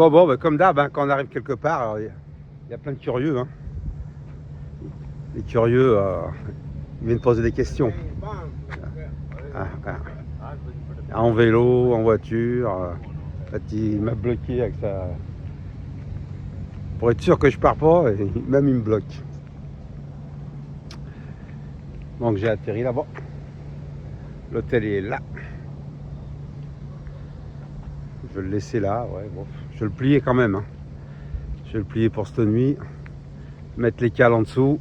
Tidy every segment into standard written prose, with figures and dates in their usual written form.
Bon, bah, comme d'hab, hein, quand on arrive quelque part, il y a plein de curieux. Hein. Les curieux, ils viennent poser des questions. Ah, ah. En vélo, en voiture. En fait, il m'a bloqué avec ça. Pour être sûr que je pars pas, et même il me bloque. Donc j'ai atterri là-bas. L'hôtel est là. Je vais le laisser là, ouais, bon. Je vais le plier quand même. Hein. Je vais le plier pour cette nuit. Mettre les cales en dessous.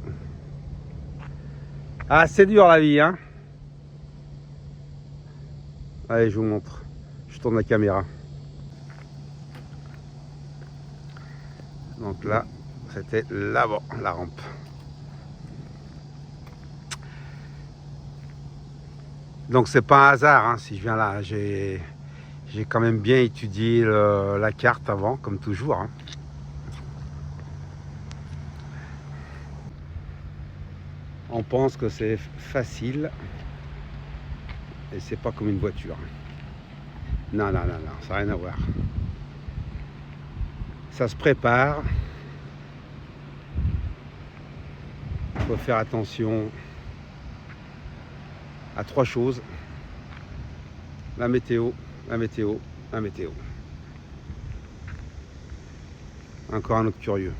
Ah, c'est dur la vie, hein. Allez, je vous montre. Je tourne la caméra. Donc là, c'était là-bas, la rampe. Donc c'est pas un hasard hein, si je viens là. J'ai quand même bien étudié la carte avant, comme toujours. Hein. On pense que c'est facile et c'est pas comme une voiture. Non, ça n'a rien à voir. Ça se prépare. Il faut faire attention à 3 choses. La météo. Encore un autre curieux.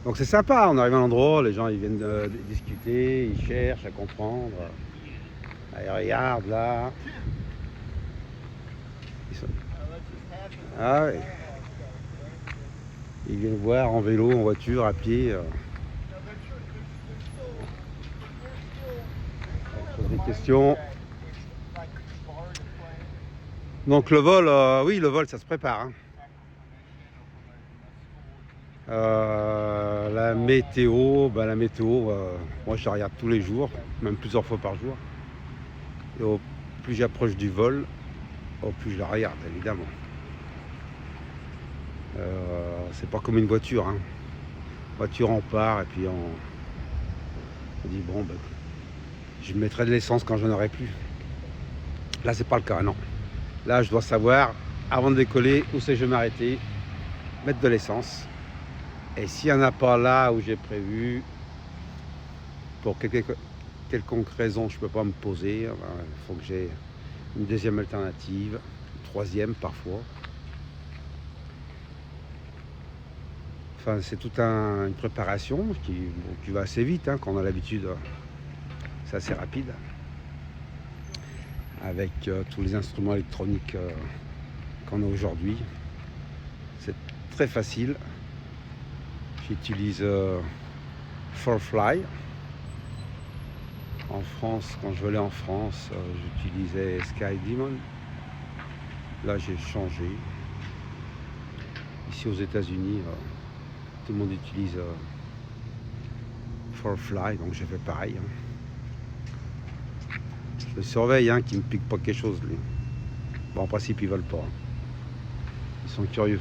Donc c'est sympa, on arrive à l'endroit, les gens ils viennent discuter, ils cherchent à comprendre. Là, ils regardent là. Ah ouais. Ils viennent voir en vélo, en voiture, à pied. Ils posent des questions. Donc le vol, oui le vol ça se prépare. Hein. La météo, moi je la regarde tous les jours, même plusieurs fois par jour. Et au plus j'approche du vol, au plus je la regarde évidemment. C'est pas comme une voiture. Hein. Voiture on part et puis on dit bon ben, je mettrai de l'essence quand j'en aurai plus. Là c'est pas le cas, non. Là je dois savoir avant de décoller où c'est que je vais m'arrêter, mettre de l'essence. Et s'il n'y en a pas là où j'ai prévu, pour quelconque raison je ne peux pas me poser, il faut que j'ai une deuxième alternative, une troisième parfois. Enfin, c'est toute une préparation qui va assez vite, hein, quand on a l'habitude, c'est assez rapide. Avec tous les instruments électroniques qu'on a aujourd'hui, c'est très facile. J'utilise ForFly. En France, quand je volais en France, j'utilisais SkyDemon. Là, j'ai changé. Ici aux États-Unis, tout le monde utilise ForFly, donc j'ai fait pareil. Hein. Je le surveille, hein, qu'il ne me pique pas quelque chose, lui. Bon, en principe, ils veulent pas. Hein. Ils sont curieux.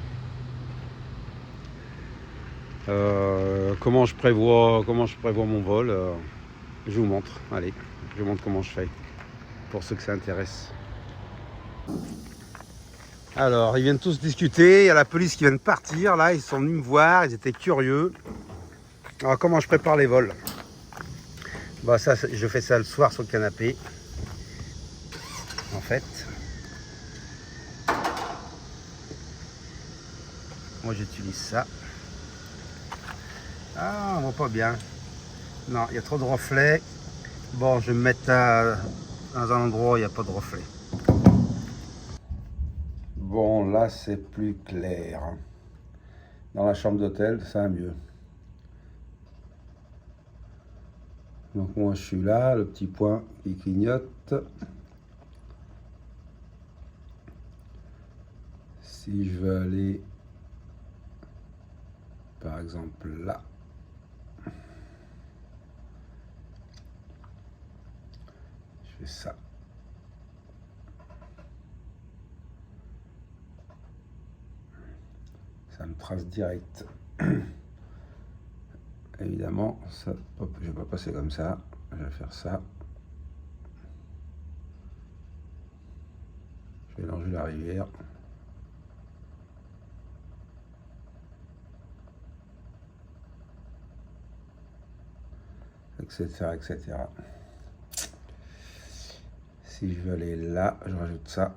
Comment je prévois mon vol, je vous montre. Allez, je vous montre comment je fais pour ceux que ça intéresse. Alors, ils viennent tous discuter. Il y a la police qui vient de partir. Là, ils sont venus me voir. Ils étaient curieux. Alors, comment je prépare les vols? Bah, ça, je fais ça le soir sur le canapé. En fait, moi, j'utilise ça. Ah, on voit pas bien. Non, il y a trop de reflets. Bon, je vais me mettre dans un endroit où il n'y a pas de reflets. Bon, là, c'est plus clair. Dans la chambre d'hôtel, ça va mieux. Donc, moi, je suis là, le petit point qui clignote. Si je veux aller, par exemple, là. Je fais ça. Ça me trace direct. Évidemment, ça, hop, je ne vais pas passer comme ça. Je vais faire ça. Je vais longer la rivière. etc., etc. Si je veux aller là, je rajoute ça.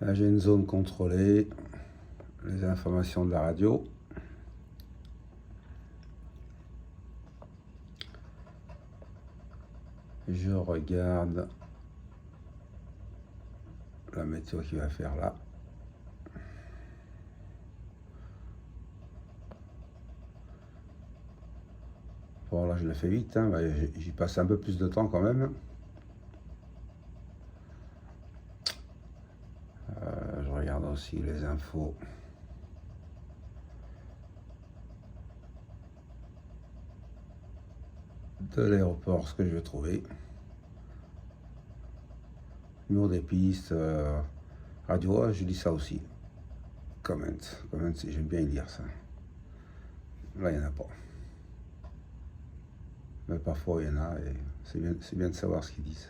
Là, j'ai une zone contrôlée, les informations de la radio. Je regarde la météo qui va faire là. Bon, là, je le fais vite, hein. J'y passe un peu plus de temps quand même. Je regarde aussi les infos. De l'aéroport, ce que je vais trouver. Numéro des pistes, radio, je lis ça aussi. Comment, j'aime bien lire ça. Là, il n'y en a pas. Mais parfois, il y en a et c'est bien de savoir ce qu'ils disent.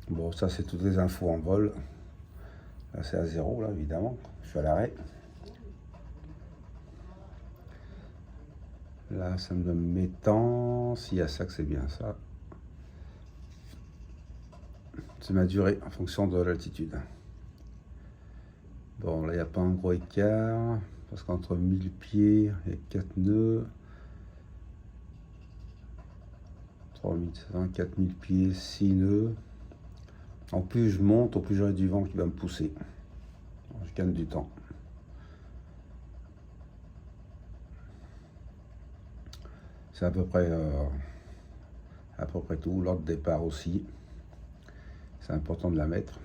Bon, ça, c'est toutes les infos en vol. Là, c'est à 0, là, évidemment. Je suis à l'arrêt. Là, ça me donne mes temps. S'il y a ça, que c'est bien ça. C'est ma durée en fonction de l'altitude. Bon, là, il n'y a pas un gros écart. Parce qu'entre 1000 pieds et 4 nœuds. 3700, 4000 pieds, 6 nœuds. En plus je monte, au plus j'aurai du vent qui va me pousser. Je gagne du temps. C'est à peu près tout. L'ordre de départ aussi. C'est important de la mettre.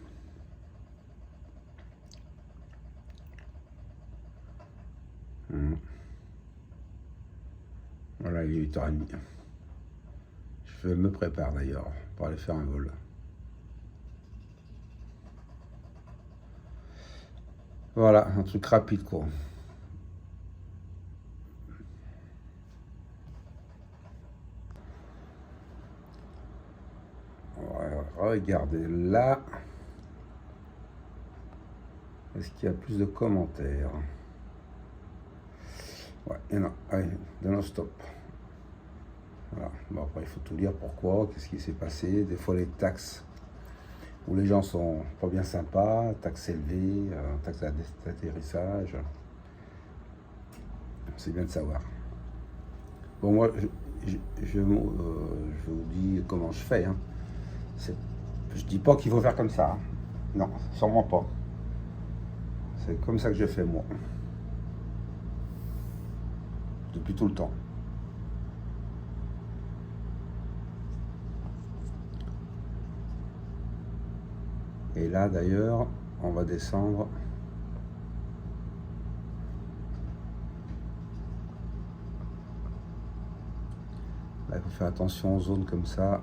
Voilà, il est 8h30. Je me prépare d'ailleurs pour aller faire un vol. Voilà, un truc rapide quoi. Regardez là. Est-ce qu'il y a plus de commentaires? Ouais, il y en a. Allez, de non-stop. Voilà. Bon, après, il faut tout lire pourquoi, qu'est-ce qui s'est passé. Des fois, les taxes où les gens sont pas bien sympas, taxes élevées, taxes d'atterrissage. C'est bien de savoir. Bon, moi, je vous dis comment je fais. Hein. Je dis pas qu'il faut faire comme ça. Hein. Non, sûrement pas. C'est comme ça que je fais, moi. Depuis tout le temps. Et là, d'ailleurs, on va descendre. Là, il faut faire attention aux zones comme ça.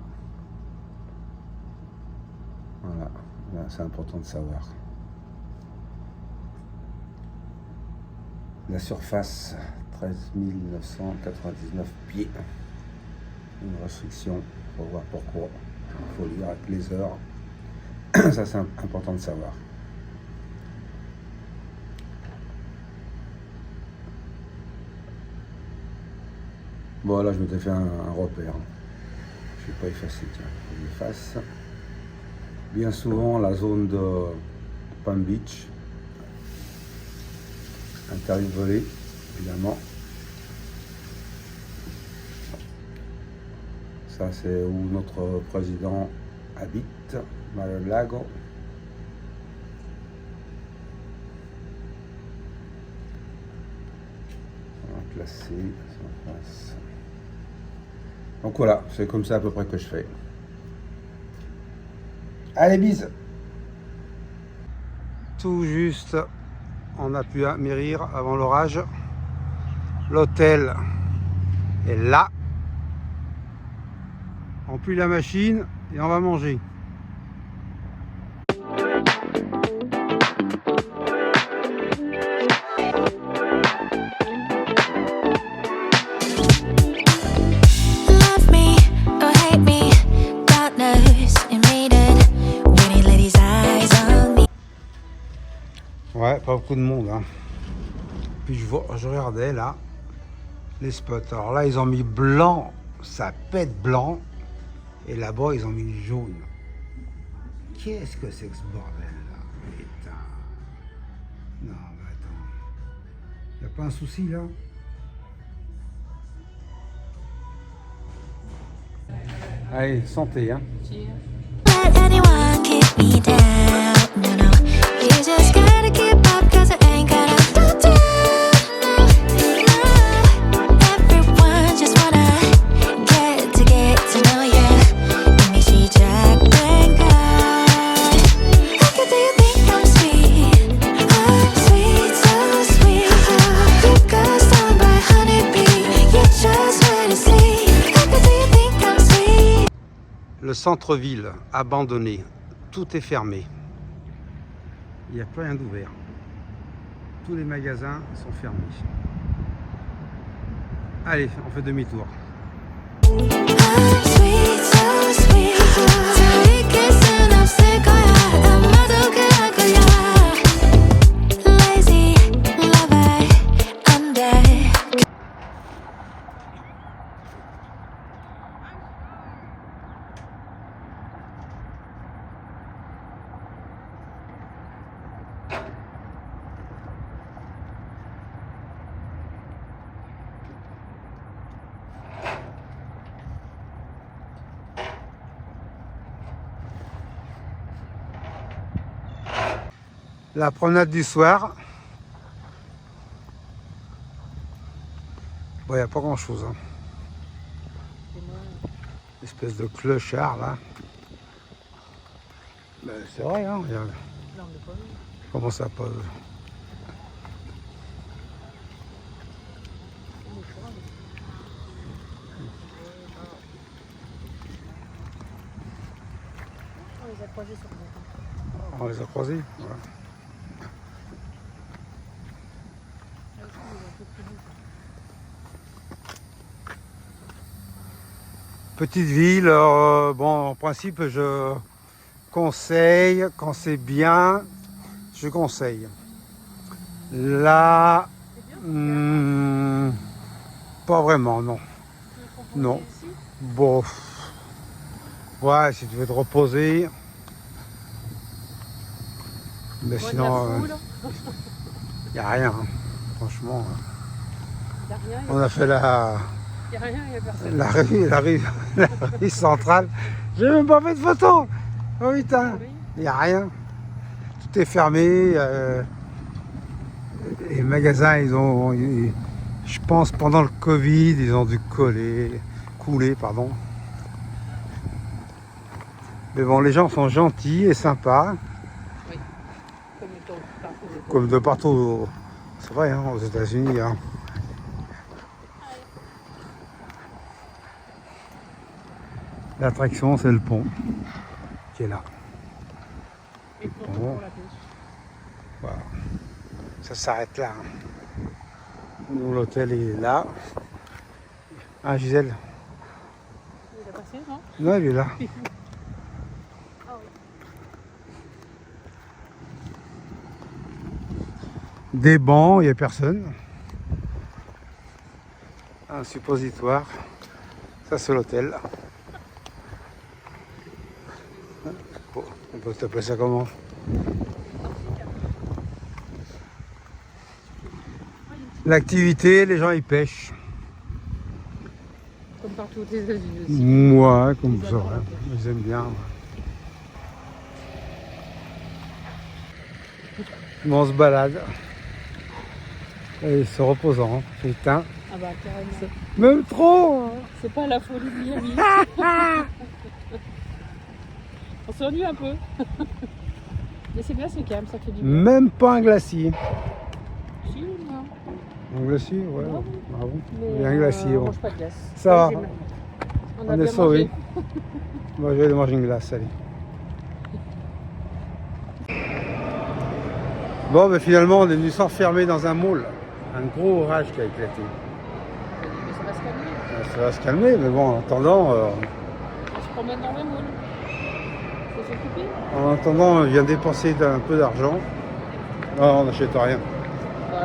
Voilà, là, c'est important de savoir. La surface, 13 999 pieds. Une restriction, il faut voir pourquoi. Il faut lire avec les heures. Ça, c'est important de savoir. Bon, là, je m'étais fait un repère. Je ne vais pas effacer, tiens, je l'efface. Bien souvent, la zone de Palm Beach, interdit de voler, évidemment. Ça, c'est où notre président habite, Mar-a-Lago. On va classer sans face. Donc voilà, c'est comme ça à peu près que je fais. Allez, bise! Tout juste, on a pu atterrir avant l'orage. L'hôtel est là. On plie la machine et on va manger. Love me or hate me, God knows you made it. Winning ladies, I pas beaucoup de monde. Hein. Puis je regardais là, les spots. Alors là, ils ont mis blanc, ça pète blanc. Et là-bas, ils ont mis jaune. Qu'est-ce que c'est que ce bordel là? Putain. Non, mais attends. Y'a pas un souci là? Allez, santé, hein. Let anyone keep me down. No, no. You just gotta keep up, 'cause I ain't gonna do down. No. Everyone just wanna get to know ya. Let me see Jack and God. Look at, do you think I'm sweet? I'm sweet, so sweet. You got stung by honeybee. You just wait to see. Look at, do you think I'm sweet? Le centre-ville, abandonné. Tout est fermé. Il n'y a plus rien d'ouvert. Tous les magasins sont fermés. Allez, on fait demi-tour. I'm sweet, so sweet. Kissing up sick, I'm lazy lover, I'm dead. La promenade du soir. Bon, il n'y a pas grand chose. Hein. Espèce de clochard là. Ben, c'est vrai, hein. Regarde. Comment ça pas. On les a croisés sur le balcon. On les a croisés. Ouais. Petite ville, bon, en principe, je conseille, quand c'est bien, je conseille. Là, pas vraiment, non. Non. Bon, ouais, si tu veux te reposer. Mais sinon, il n'y a rien, hein. Franchement. On a fait la rue centrale. J'ai même pas fait de photo. Oh putain, il n'y a rien. Tout est fermé. Les magasins, je pense pendant le Covid, ils ont dû couler, pardon. Mais bon, les gens sont gentils et sympas. Oui, comme de partout. C'est vrai, hein, aux États-Unis. Hein. L'attraction, c'est le pont qui est là. Et Bon. Voilà. Ça s'arrête là. Hein. Nous, l'hôtel est là. Ah, Gisèle? Il a passé, non? Non, il est là. Ah oui. Des bancs, il n'y a personne. Un suppositoire. Ça, c'est l'hôtel. Bon, on peut t'appeler ça comment? L'activité, les gens ils pêchent. Comme partout aux États-Unis aussi. Moi, comme Ils ça, adorent la ouais. pêche. Ils aiment bien. Bon, on se balade. Et se reposant, putain. Ah bah carrément. Même trop. C'est pas la folie de Miami. On s'ennuie un peu. Mais c'est bien, c'est calme, ça fait du bien. Même pas un glacier. Si, non. Un glacier, ouais. Ah oui. Ah bon. Mais Il y a un glacier, on bon. mange pas de glace. Ça va. Deuxième. On a On est bien sauvés. mangé. Moi, je vais aller manger une glace, allez. Bon, ben finalement, on est venu s'enfermer dans un mall. Un gros orage qui a éclaté. Mais ça va se calmer. Ça va se calmer, mais bon, en attendant, On se promène dans le moule. Faut s'occuper. on vient dépenser un peu d'argent. Non, on n'achète rien.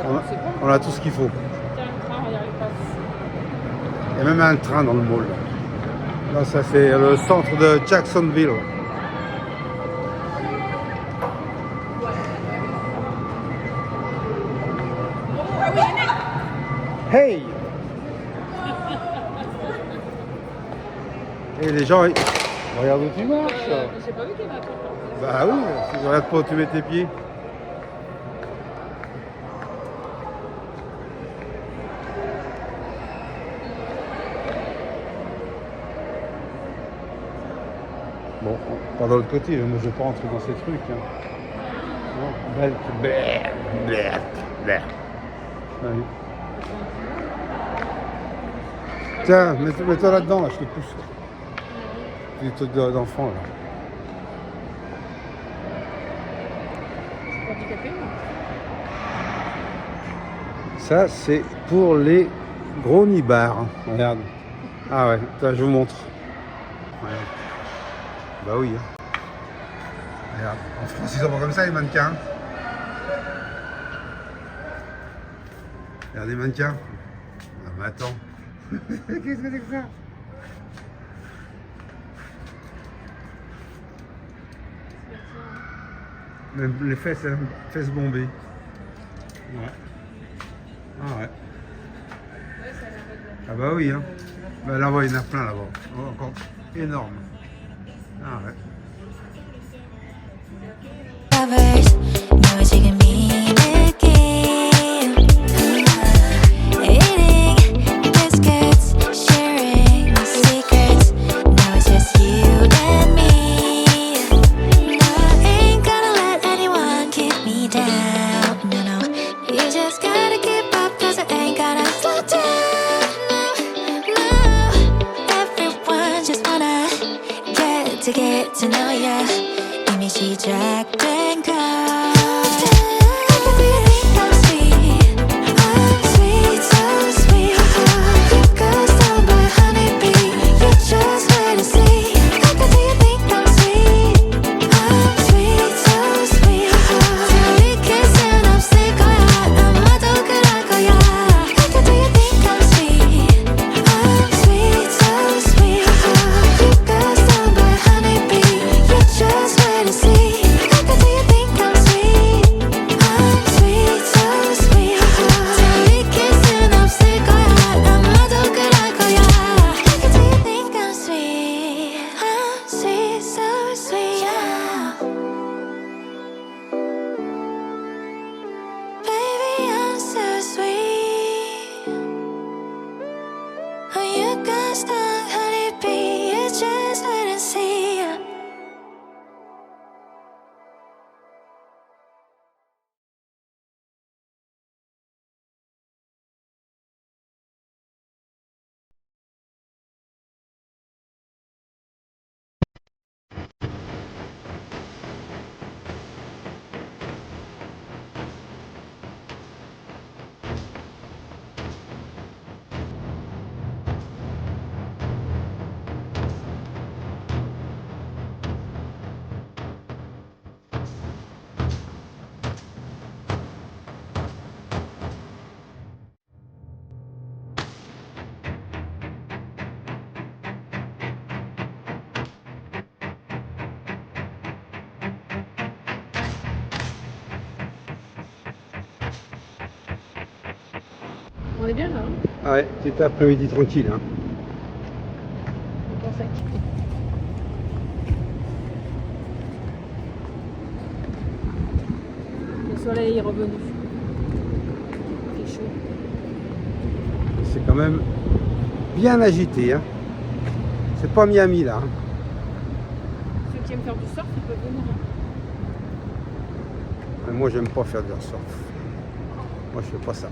Voilà, c'est bon. On a tout ce qu'il faut. Tiens, le train, regarde les passes. Il y a même un train dans le mall. Là, ça c'est le centre de Jacksonville. Hey! Et les gens, regarde où tu marches. J'ai pas vu qu'il y avait un truc. Bah oui, si tu regardes pas où tu mets tes pieds. Bon, pas de l'autre côté, moi je vais pas rentrer dans ces trucs. Hein. Non, belle, allez. Tiens, mets-toi là-dedans, là, je te pousse. C'est des trucs d'enfants là. C'est pour handicapé, moi. Ça, c'est pour les gros nibards. Regarde. Ah ouais, là, je vous montre. Regarde. Bah oui. Hein. Regarde. En France, ils sont pas comme ça, les mannequins. Regarde les mannequins. Ah, mais attends. Qu'est-ce que c'est que ça? Même les fesses, hein, fesses bombées. Ouais. Ah ouais. Ah bah oui, hein. Bah là-bas, il y en a plein là-bas. Oh, encore énorme. Ah ouais. Lovers, know what you can mean again. Eating biscuits, sharing secrets. Now it's just you and me. No, I ain't gonna let anyone keep me down. No, no, you just gotta keep up, 'cause I ain't gonna slow down. No, no, everyone just wanna get to know ya. 이미 시작된 걸. I'm sweet, I'm sweet, so sweet. You could stop my honeybee. You just wait and see. How do you think I'm sweet? I'm sweet, so sweet. Till we kiss and I'm sick, 아마도 그럴 거야. How do you think I'm sweet? I'm sweet, so sweet. You could stop my honeybee. You just wait and see. How do you think I'm sweet? I'm sweet, so sweet. Till we kiss and I'm sick, 아마도 그럴 거야. How do you think I'm sweet? I'm sweet, so sweet. Baby, I'm so sweet. Oh, you got stung, honeybee. You just wait and see. On est bien là, hein? Ah ouais, c'était après-midi tranquille. Hein. On pense à qui? Le soleil est revenu. Il fait chaud. C'est quand même bien agité. Hein. C'est pas Miami là. Hein. Ceux qui aiment faire du surf, ils peuvent venir. Hein. Mais moi, j'aime pas faire de surf. Moi, je fais pas ça.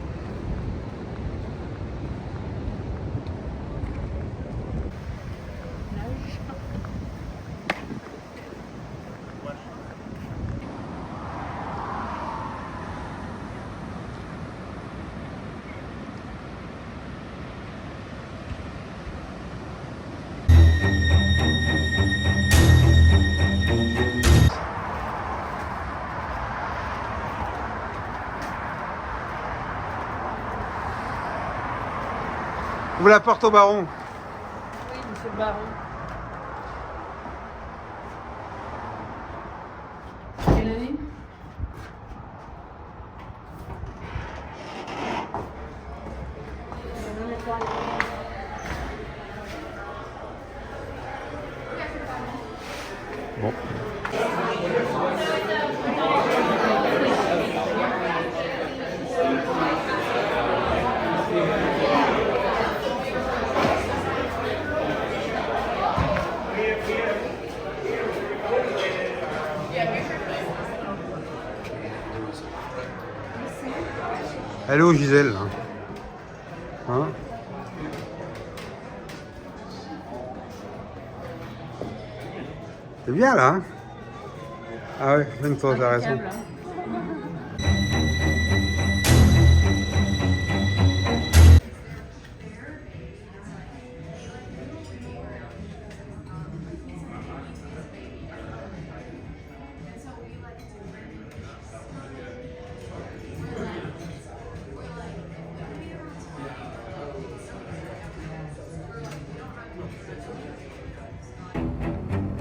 Ouvre la porte au baron. Oui, monsieur le baron. Quelle année? Bon. Elle est où Gisèle là? Hein? C'est bien là, hein? Ah ouais, même toi, t'as raison. Impeccable, hein.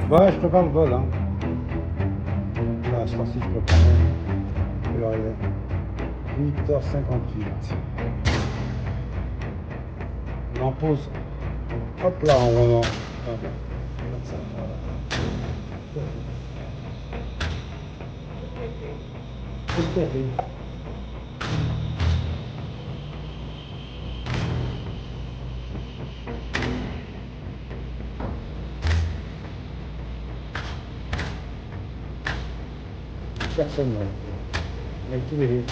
Ouais, je prépare le vol, hein. Là, je pense que je prépare. Quelle heure il est? 8h58. On en pause. Hop là, on va. Comme ça, voilà. Personne, là. Avec tous les.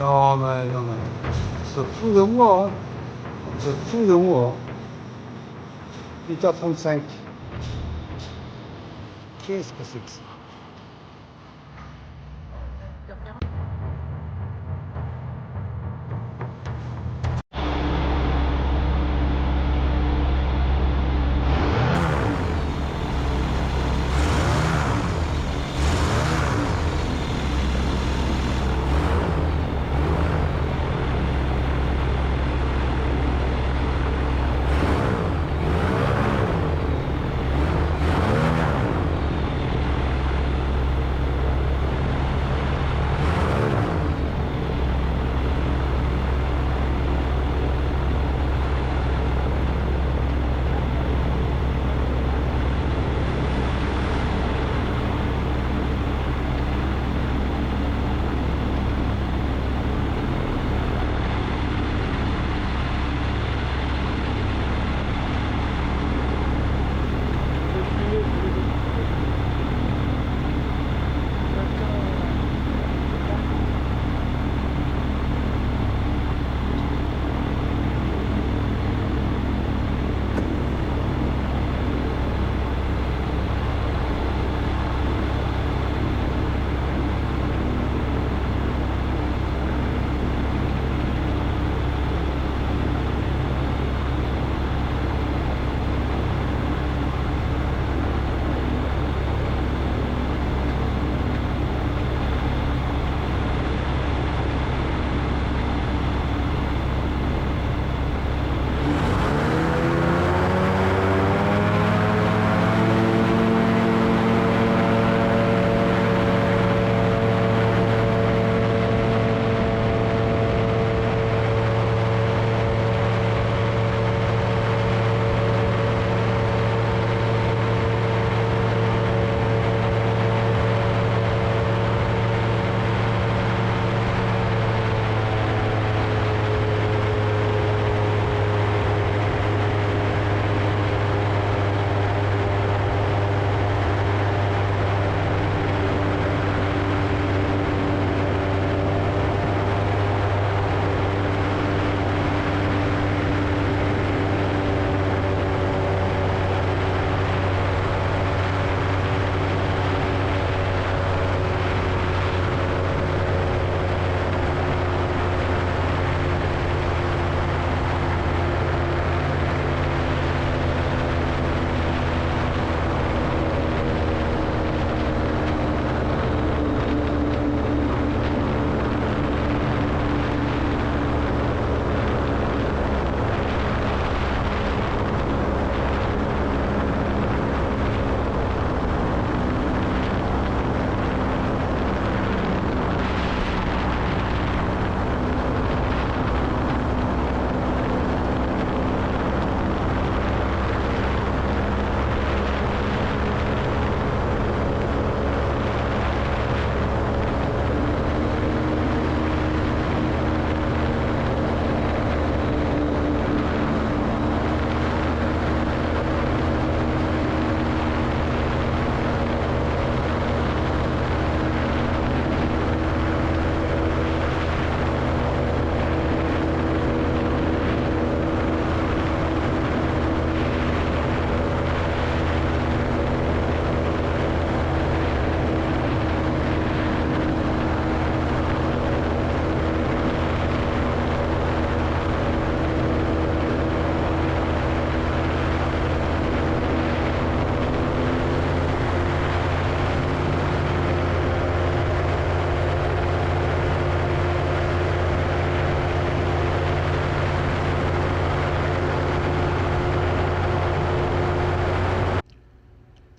Non, mais non, mais. On se fout de moi, hein. On se fout de moi. 8h35. Qu'est-ce que c'est que ça?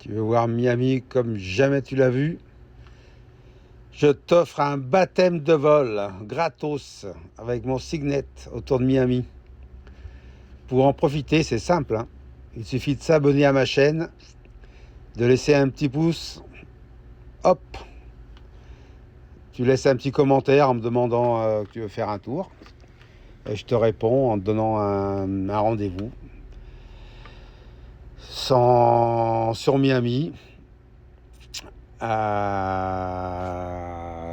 Tu veux voir Miami comme jamais tu l'as vu? Je t'offre un baptême de vol gratos avec mon signet autour de Miami. Pour en profiter, c'est simple, hein. Il suffit de s'abonner à ma chaîne, de laisser un petit pouce, hop, tu laisses un petit commentaire en me demandant que tu veux faire un tour. Et je te réponds en te donnant un rendez-vous sur Miami,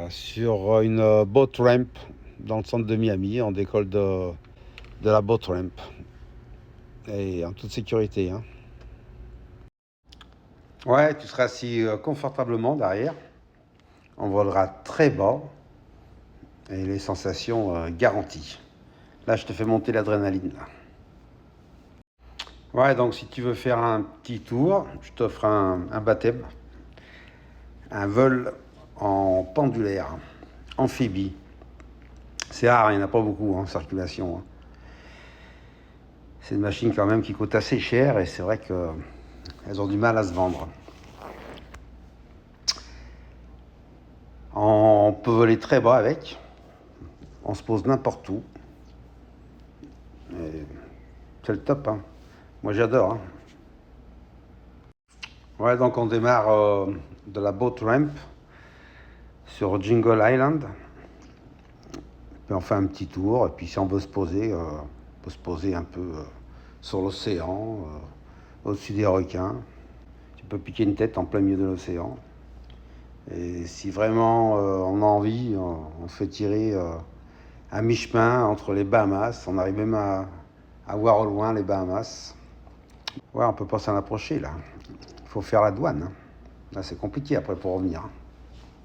sur une boat ramp dans le centre de Miami. On décolle de la boat ramp et en toute sécurité, hein. Ouais, tu seras assis confortablement derrière. On volera très bas et les sensations garanties. Là, je te fais monter l'adrénaline. Ouais, donc si tu veux faire un petit tour, je t'offre un baptême, un vol en pendulaire, amphibie. C'est rare, il n'y en a pas beaucoup en circulation, hein. C'est une machine quand même qui coûte assez cher et c'est vrai qu'elles ont du mal à se vendre. On peut voler très bas avec, on se pose n'importe où. C'est le top, hein. Moi j'adore, hein. Ouais, donc on démarre de la boat ramp sur Jingle Island. Puis on fait un petit tour, et puis si on veut se poser, on peut se poser un peu sur l'océan, au-dessus des requins. Tu peux piquer une tête en plein milieu de l'océan. Et si vraiment on a envie, on se fait tirer à mi-chemin entre les Bahamas. On arrive même à voir au loin les Bahamas. Ouais, on peut pas s'en approcher là. Il faut faire la douane, hein. Là, c'est compliqué après pour revenir.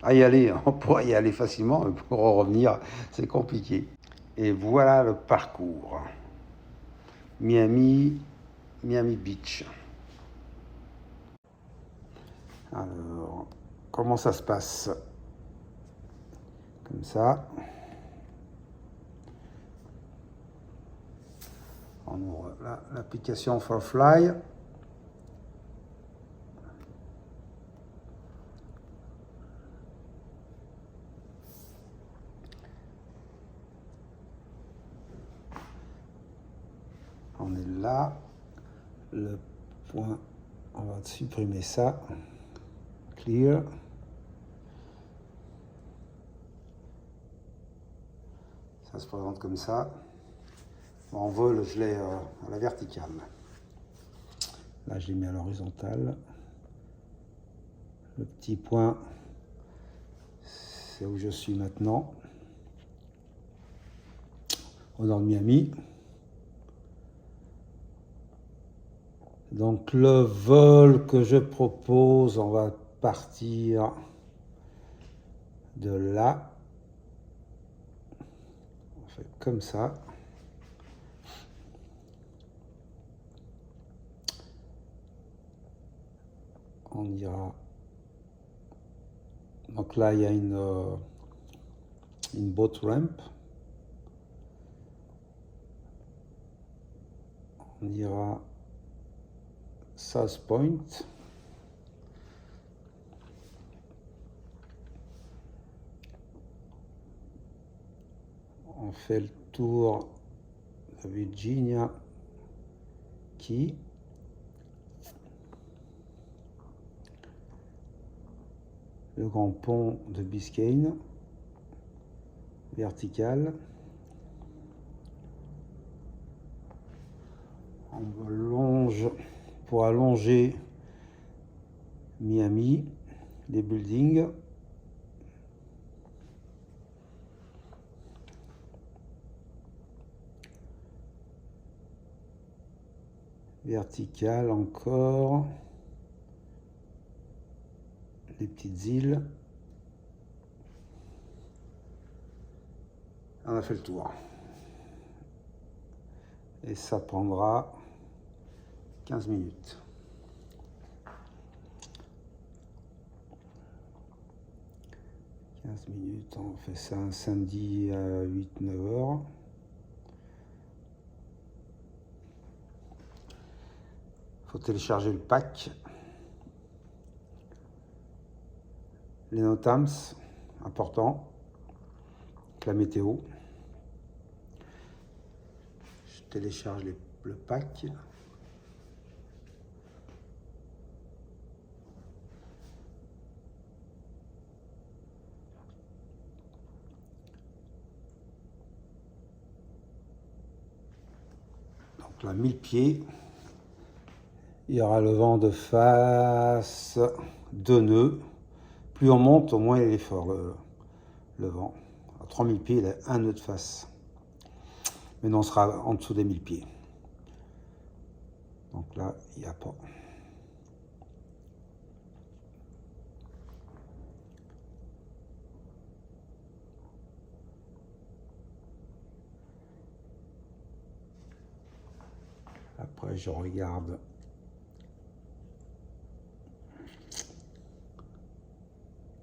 À y aller, on pourrait y aller facilement, mais pour revenir, c'est compliqué. Et voilà le parcours. Miami Beach. Alors, comment ça se passe? Comme ça. On ouvre l'application ForFly. On est là. Le point, on va supprimer ça. Clear. Ça se présente comme ça. En vol, je l'ai à la verticale. Là, je l'ai mis à l'horizontale. Le petit point, c'est où je suis maintenant, au nord de Miami. Donc le vol que je propose, on va partir de là. On fait comme ça. On ira. Donc là, il y a une boat ramp. On ira South Point. On fait le tour de Virginia Key. Le grand pont de Biscayne, vertical. On longe pour allonger Miami, les buildings. Vertical encore. Les petites îles. On a fait le tour. Et ça prendra 15 minutes. On fait ça un samedi à 8-9 heures. Il faut télécharger le pack. les NOTAMs, important, la météo. Je télécharge le pack. Donc là, 1000 pieds. Il y aura le vent de face, 2 nœuds. Plus on monte, au moins il est fort le vent. À 3000 pieds, il a un nœud de face. Maintenant, on sera en dessous des 1000 pieds. Donc là, il n'y a pas. Après, je regarde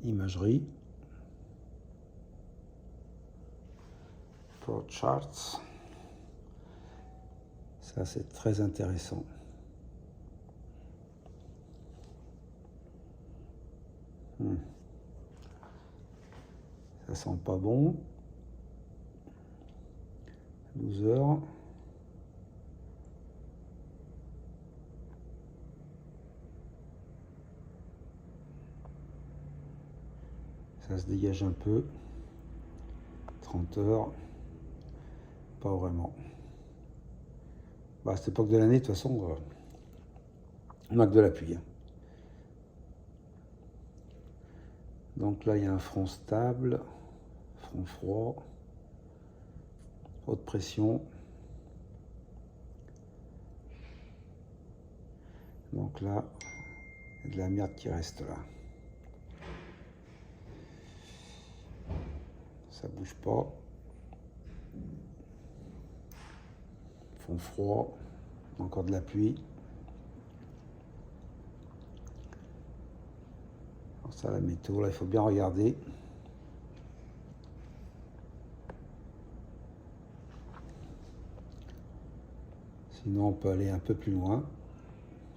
imagerie. Pro charts. Ça, c'est très intéressant. Ça sent pas bon. 12 heures. Ça se dégage un peu. 30 heures. Pas vraiment. Bah, à cette époque de l'année, de toute façon, on n'a que de la pluie. Donc là, il y a un front stable, front froid, haute pression. Donc là, il y a de la merde qui reste là. Ça bouge pas. Fond froid, encore de la pluie. Alors ça, la météo, là, il faut bien regarder. Sinon, on peut aller un peu plus loin.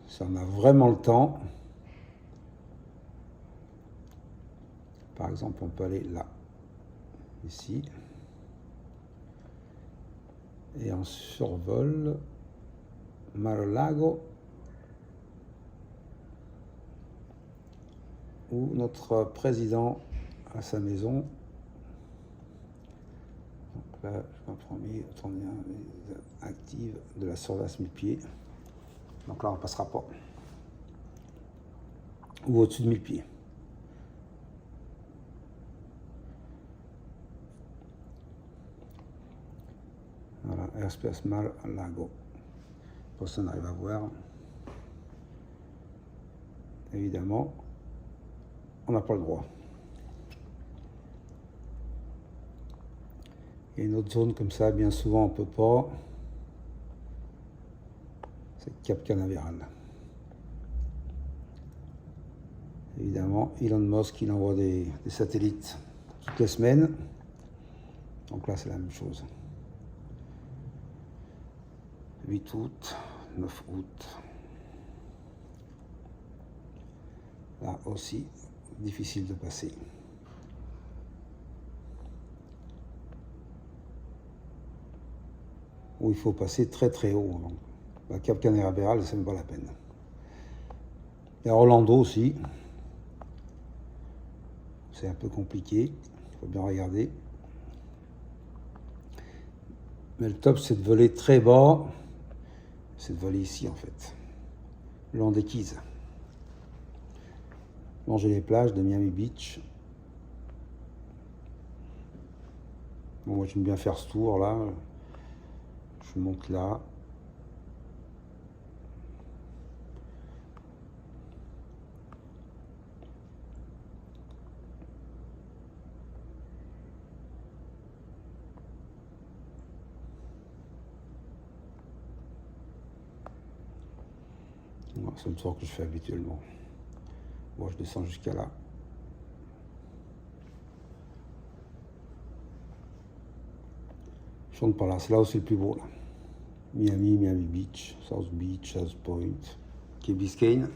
Si on a vraiment le temps. Par exemple, on peut aller là, ici. Et on survole Mar-a-Lago, où notre président a sa maison. Donc là, je vais premier, active de la surface 1000 pieds. Donc là, on ne passera pas. Ou au-dessus de 1000 pieds. Voilà, airspace Mar-a-Lago. Personne n'arrive à voir. Évidemment, on n'a pas le droit. Il y a une autre zone comme ça, bien souvent on ne peut pas. C'est Cap Canaveral. Évidemment, Elon Musk, il envoie des satellites toutes les semaines. Donc là, c'est la même chose. 8 août, 9 août. Là aussi, difficile de passer. Où il faut passer très très haut. Donc, la Cap Canaveral, c'est même pas la peine. Il y a Orlando aussi. C'est un peu compliqué. Il faut bien regarder. Mais le top, c'est de voler très bas. C'est de voler ici, en fait. Le long des Keys. Longer les plages de Miami Beach. Bon, moi, j'aime bien faire ce tour, là. Je monte là. C'est le tour que je fais habituellement. Bon, je descends jusqu'à là. Je rentre par là. C'est là où c'est le plus beau, là. Miami, Miami Beach, South Beach, South Point, Key Biscayne.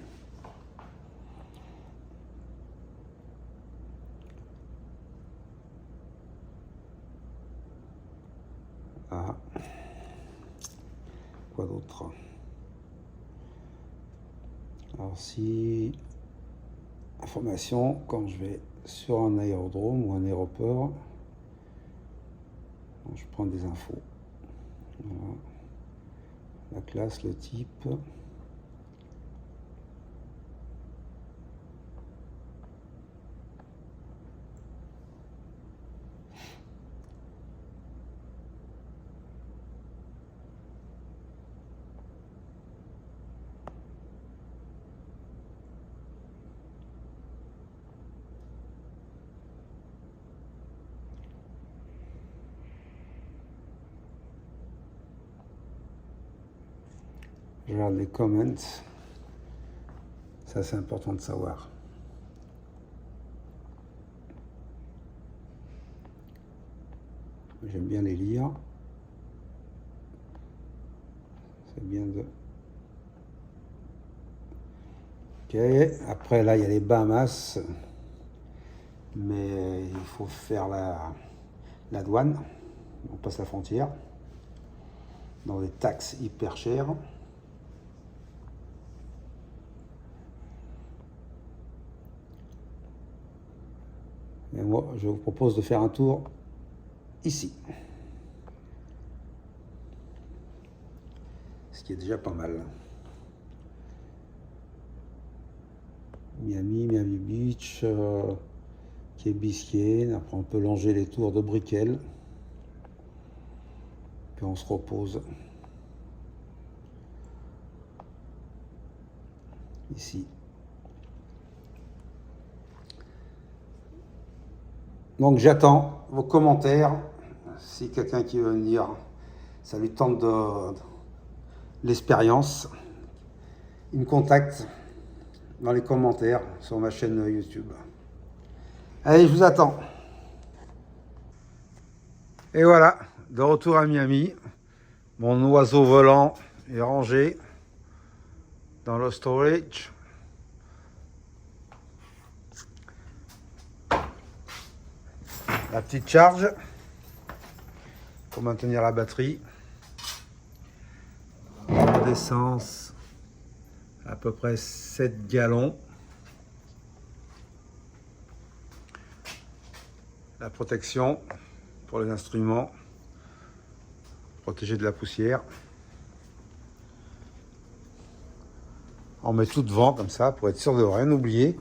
Ah. Quoi d'autre? Alors si... Information, quand je vais sur un aérodrome ou un aéroport, je prends des infos. Voilà. La classe, le type. Je regarde les comments. Ça, c'est important de savoir. J'aime bien les lire. C'est bien de... Ok. Après, là, il y a les Bahamas. Mais il faut faire la douane. On passe la frontière. Dans des taxes hyper chères. Et moi, je vous propose de faire un tour ici. Ce qui est déjà pas mal. Miami Beach, Key Biscayne. Après, on peut longer les tours de Brickell. Puis on se repose ici. Donc j'attends vos commentaires. Si quelqu'un qui veut venir, ça lui tente de l'expérience, il me contacte dans les commentaires sur ma chaîne YouTube. Allez, je vous attends. Et voilà, de retour à Miami. Mon oiseau volant est rangé dans le storage. La petite charge pour maintenir la batterie. D'essence à peu près 7 gallons. La protection pour les instruments, protégés de la poussière. On met tout devant comme ça pour être sûr de rien oublier.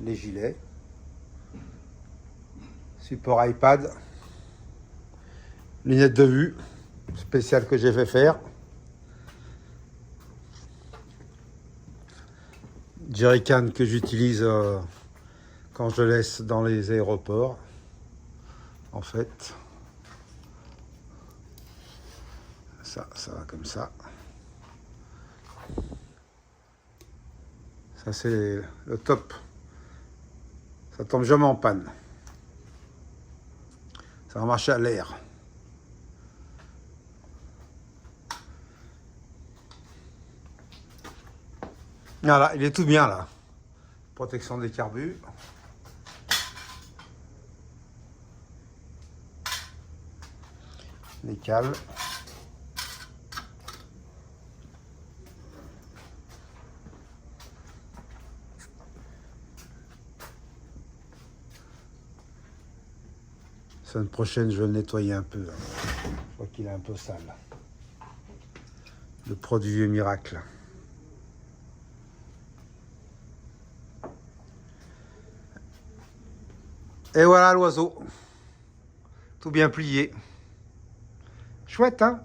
Les gilets, support iPad, lunettes de vue spéciales que j'ai fait faire, jerrycan que j'utilise quand je laisse dans les aéroports. En fait, ça va comme ça. Ça c'est le top. Ça tombe jamais en panne. Ça va marcher à l'air. Voilà, il est tout bien là. Protection des carbures. Les cales. La semaine prochaine, je vais le nettoyer un peu. Je vois qu'il est un peu sale. Le produit miracle. Et voilà l'oiseau. Tout bien plié. Chouette, hein?